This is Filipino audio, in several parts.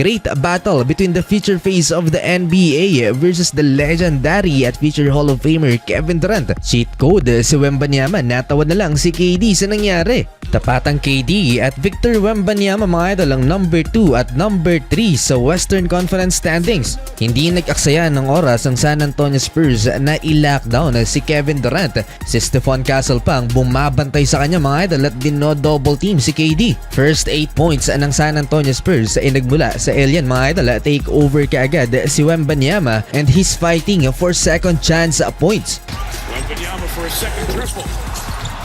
Great battle between the future face of the NBA versus the legendary at future Hall of Famer Kevin Durant. Cheat code si Wembanyama, natawa na lang si KD sa nangyari. Tapatang KD at Victor Wembanyama mga idol ang number 2 at number 3 sa Western Conference standings. Hindi nag-aksaya ng oras ang San Antonio Spurs na i-lockdown si Kevin Durant. Si Stephon Castle pa ang bumabantay sa kanya mga idol at dino-double team si KD. First 8 points ng San Antonio Spurs ay nagmula sa alien mga idol. Take over kaagad si Wembanyama and he's fighting for second chance points. Wembanyama for a second triple.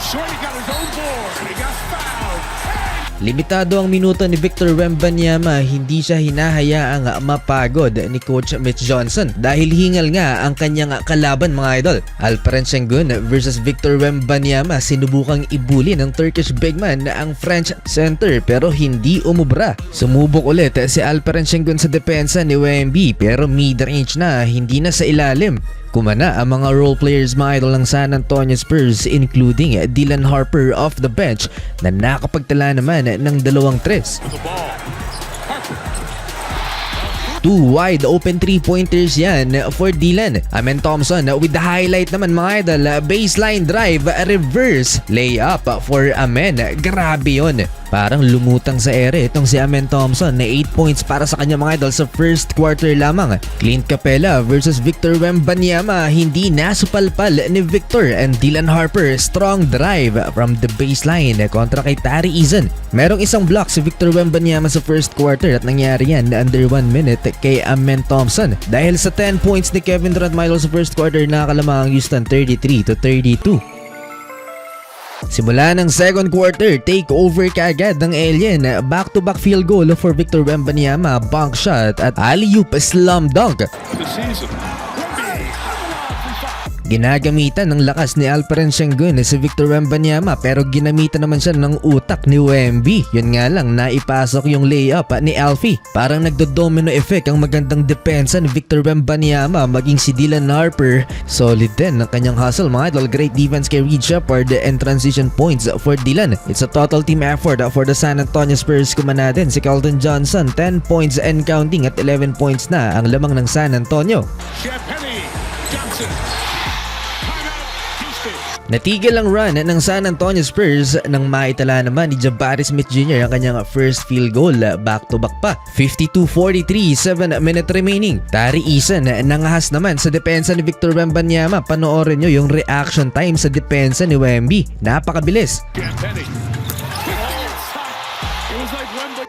Shorty got his own board and he got fouled. Limitado ang minuto ni Victor Wembanyama, hindi siya hinahayaang mapagod ni Coach Mitch Johnson dahil hingal nga ang kanyang kalaban mga idol. Alperen Sengun versus Victor Wembanyama, sinubukang ibuli ng Turkish big man ang French center pero hindi umubra. Sumubok ulit si Alperen Sengun sa depensa ni Wemby pero mid-range na, hindi na sa ilalim. Kumana ang mga role players mga idol ng San Antonio Spurs including Dylan Harper off the bench na nakapagtala naman ng 2 tres. Two wide open 3-pointers yan for Dylan. Amen Thompson with the highlight naman mga idol, baseline drive, reverse layup for Amen. Grabe yun. Parang lumutang sa ere itong si Amen Thompson na 8 points para sa kanya mga idol sa first quarter lamang. Clint Capela versus Victor Wembanyama, hindi nasupalpal ni Victor and Dylan Harper, strong drive from the baseline kontra kay Tari Eason. Merong isang block si Victor Wembanyama sa first quarter at nangyari yan under 1 minute kay Amen Thompson. Dahil sa 10 points ni Kevin Durant sa first quarter, nakalamang ang Houston 33-32. Simula ng second quarter, take over kaagad ng alien. Back-to-back field goal for Victor Wembanyama, bank shot at alley-oop slam dunk. Ginagamitan ng lakas ni Alperen Sengun si Victor Wembanyama pero ginamitan naman siya ng utak ni Wemby. Yun nga lang, naipasok yung layup ni Alfie. Parang nagdo-domino effect ang magandang depensa ni Victor Wembanyama, maging si Dylan Harper. Solid din ng kanyang hustle mga idol. Great defense kay Reed Shepherd and transition points for Dylan. It's a total team effort for the San Antonio Spurs. Kumana din si Keldon Johnson, 10 points and counting at 11 points na ang lamang ng San Antonio. Natigil ang run ng San Antonio Spurs nang maitala naman ni Jabari Smith Jr. ang kanyang first field goal, back-to-back pa. 52-43, 7 minute remaining. Tari Eason nangahas naman sa depensa ni Victor Wembanyama. Panoorin nyo yung reaction time sa depensa ni Wemby. Napakabilis.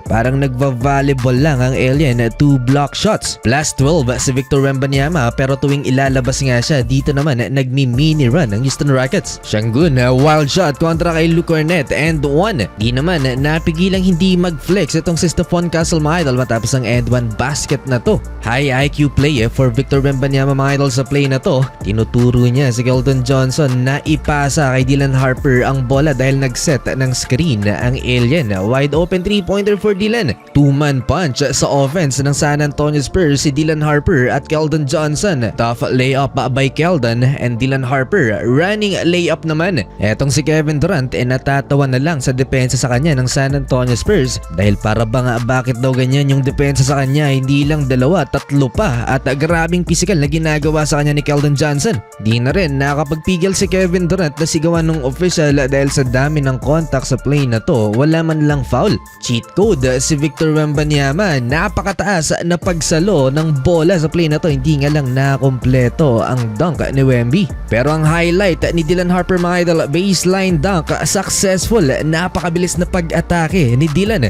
Parang nagva-volleyball lang ang alien, 2 block shots. Plus 12 si Victor Wembanyama pero tuwing ilalabas nga siya, dito naman nagmi-mini run ang Houston Rockets. Sengun, wild shot kontra kay Luke Cornett and 1. Di naman napigilang hindi mag-flex itong si Stephon Castle mga idol matapos ang and 1 basket na to. High IQ play for Victor Wembanyama mga idol sa play na to. Tinuturo niya si Keldon Johnson na ipasa kay Dylan Harper ang bola dahil nag-set ng screen ang alien. Wide open 3-pointer for Dylan. 2-man punch sa offense ng San Antonio Spurs si Dylan Harper at Keldon Johnson. Tough layup by Keldon and Dylan Harper. Running layup naman. Etong si Kevin Durant natatawa na lang sa depensa sa kanya ng San Antonio Spurs dahil para bang bakit daw ganyan yung depensa sa kanya, hindi lang 2, 3 pa at grabing physical na ginagawa sa kanya ni Keldon Johnson. Di na rin nakapagpigil si Kevin Durant na sigawan ng official dahil sa dami ng contact sa play na to, wala man lang foul. Cheat code si Victor Wembanyama, napakataas na pagsalo ng bola sa play na to, hindi nga lang nakompleto ang dunk ni Wemby. Pero ang highlight ni Dylan Harper mga idol, baseline dunk, successful, napakabilis na pag-atake ni Dylan.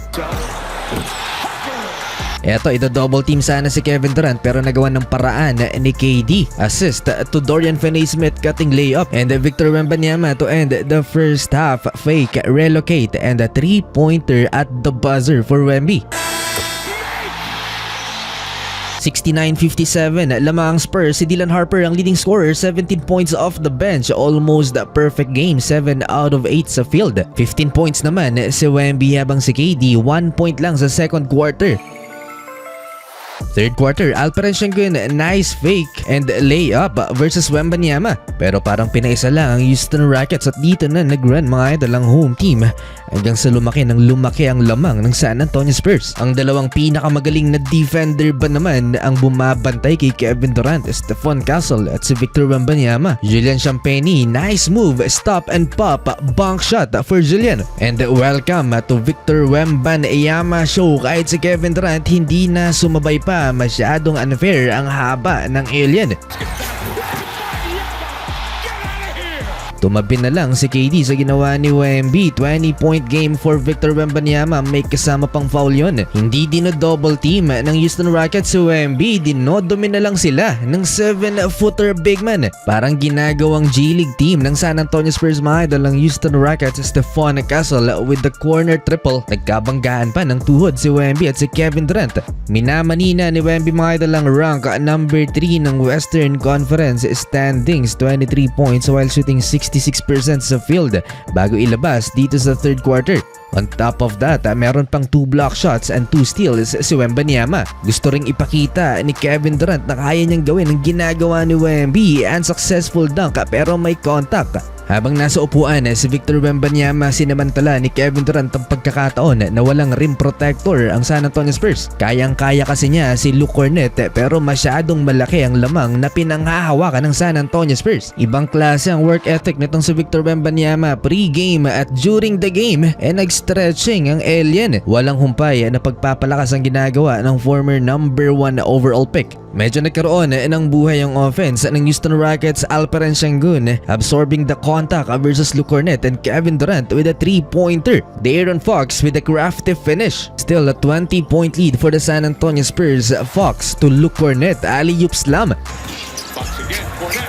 Eto, double team sana si Kevin Durant pero nagawa ng paraan ni KD. Assist to Dorian Finney-Smith, cutting layup, and Victor Wembanyama to end the first half. Fake relocate and a 3-pointer at the buzzer for Wemby. 69-57, lamang ang Spurs. Si Dylan Harper ang leading scorer, 17 points off the bench, almost perfect game, 7 out of 8 sa field. 15 points naman si Wemby habang si KD 1 point lang sa second quarter. Third quarter, Alperen Sengun, nice fake and layup versus Wembanyama. Pero parang pinaisa lang ang Houston Rockets at dito na nag-run mga idol ang home team hanggang sa lumaki ang lamang ng San Antonio Spurs. Ang dalawang pinakamagaling na defender ba naman ang bumabantay kay Kevin Durant, Stephon Castle at si Victor Wembanyama. Julian Champagny, nice move, stop and pop, bank shot for Julian. And welcome to Victor Wembanyama show. Kahit si Kevin Durant hindi na sumabay pa, masyadong unfair ang haba ng alien. Tumabi na lang si KD sa ginawa ni Wemby. 20-point game for Victor Wembanyama. May kasama pang foul yun. Hindi dino-double team ng Houston Rockets si Wemby. Dinodomi na lang sila ng 7-footer big man. Parang ginagawang G-League team ng San Antonio Spurs mga idol ng Houston Rockets. Stephon Castle with the corner triple. Nagkabanggaan pa ng tuhod si Wemby at si Kevin Durant. Minamanina ni Wemby mga idol ang rank number 3 ng Western Conference standings. 23 points while shooting 66% sa field bago ilabas dito sa third quarter. On top of that, meron pang 2 block shots and 2 steals si Wembanyama. Gusto ring ipakita ni Kevin Durant na kaya niyang gawin ang ginagawa ni Wemby, unsuccessful dunk pero may contact. Habang nasa upuan si Victor Wembanyama, sinamantala ni Kevin Durant ang pagkakataon na walang rim protector ang San Antonio Spurs. Kayang-kaya kasi niya si Luke Cornet pero masyadong malaki ang lamang na pinanghahawakan ng San Antonio Spurs. Ibang klase ang work ethic nitong si Victor Wembanyama pre-game at during the game nag-stretching ang alien. Walang humpay na pagpapalakas ang ginagawa ng former number 1 overall pick. Medyo nagkaroon ng buhay ang offense ng Houston Rockets. Alperen Sengun absorbing the contact versus Luke Cornet and Kevin Durant with a 3-pointer. De'Aaron Fox with a crafty finish. Still a 20-point lead for the San Antonio Spurs. Fox to Luke Cornet, alley-oop slam. Fox again, Cornet.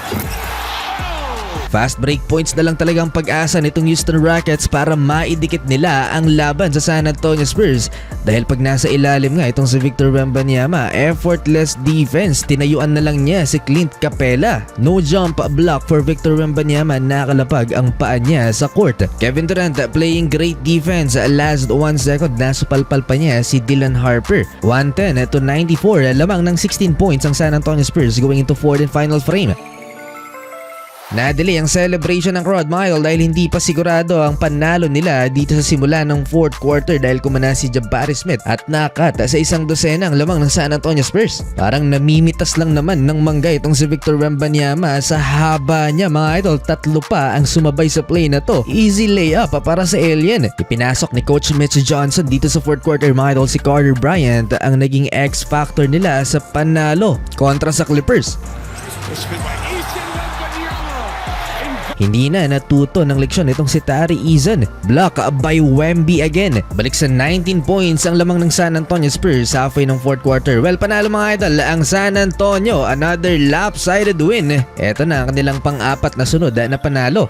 Fast break points na lang talagang pag-asa nitong Houston Rockets para maidikit nila ang laban sa San Antonio Spurs. Dahil pag nasa ilalim nga itong si Victor Wembanyama, effortless defense, tinayuan na lang niya si Clint Capela. No jump block for Victor Wembanyama, nakalapag ang paa niya sa court. Kevin Durant playing great defense, last 1 second nasupalpal pa niya si Dylan Harper. 110 to 94, lamang ng 16 points ang San Antonio Spurs going into fourth and final frame. Nadelay ang celebration ng crowd mga idol dahil hindi pa sigurado ang panalo nila dito sa simula ng fourth quarter dahil kumana si Jabari Smith at nakat sa isang dosena ang lamang ng San Antonio Spurs. Parang namimitas lang naman ng mangga itong si Victor Wembanyama sa haba niya mga idol. 3 pa ang sumabay sa play na to. Easy layup para sa alien. Ipinasok ni Coach Mitch Johnson dito sa fourth quarter mga idol. Si Carter Bryant ang naging X-factor nila sa panalo kontra sa Clippers. Spin by Easton Wembanyama. Hindi na natuto ng leksyon itong si Tari Eason. Block by Wemby again. Balik sa 19 points ang lamang ng San Antonio Spurs halfway ng fourth quarter. Well, panalo mga idol ang San Antonio. Another lopsided win. Eto na ang kanilang pang-apat na sunod na panalo.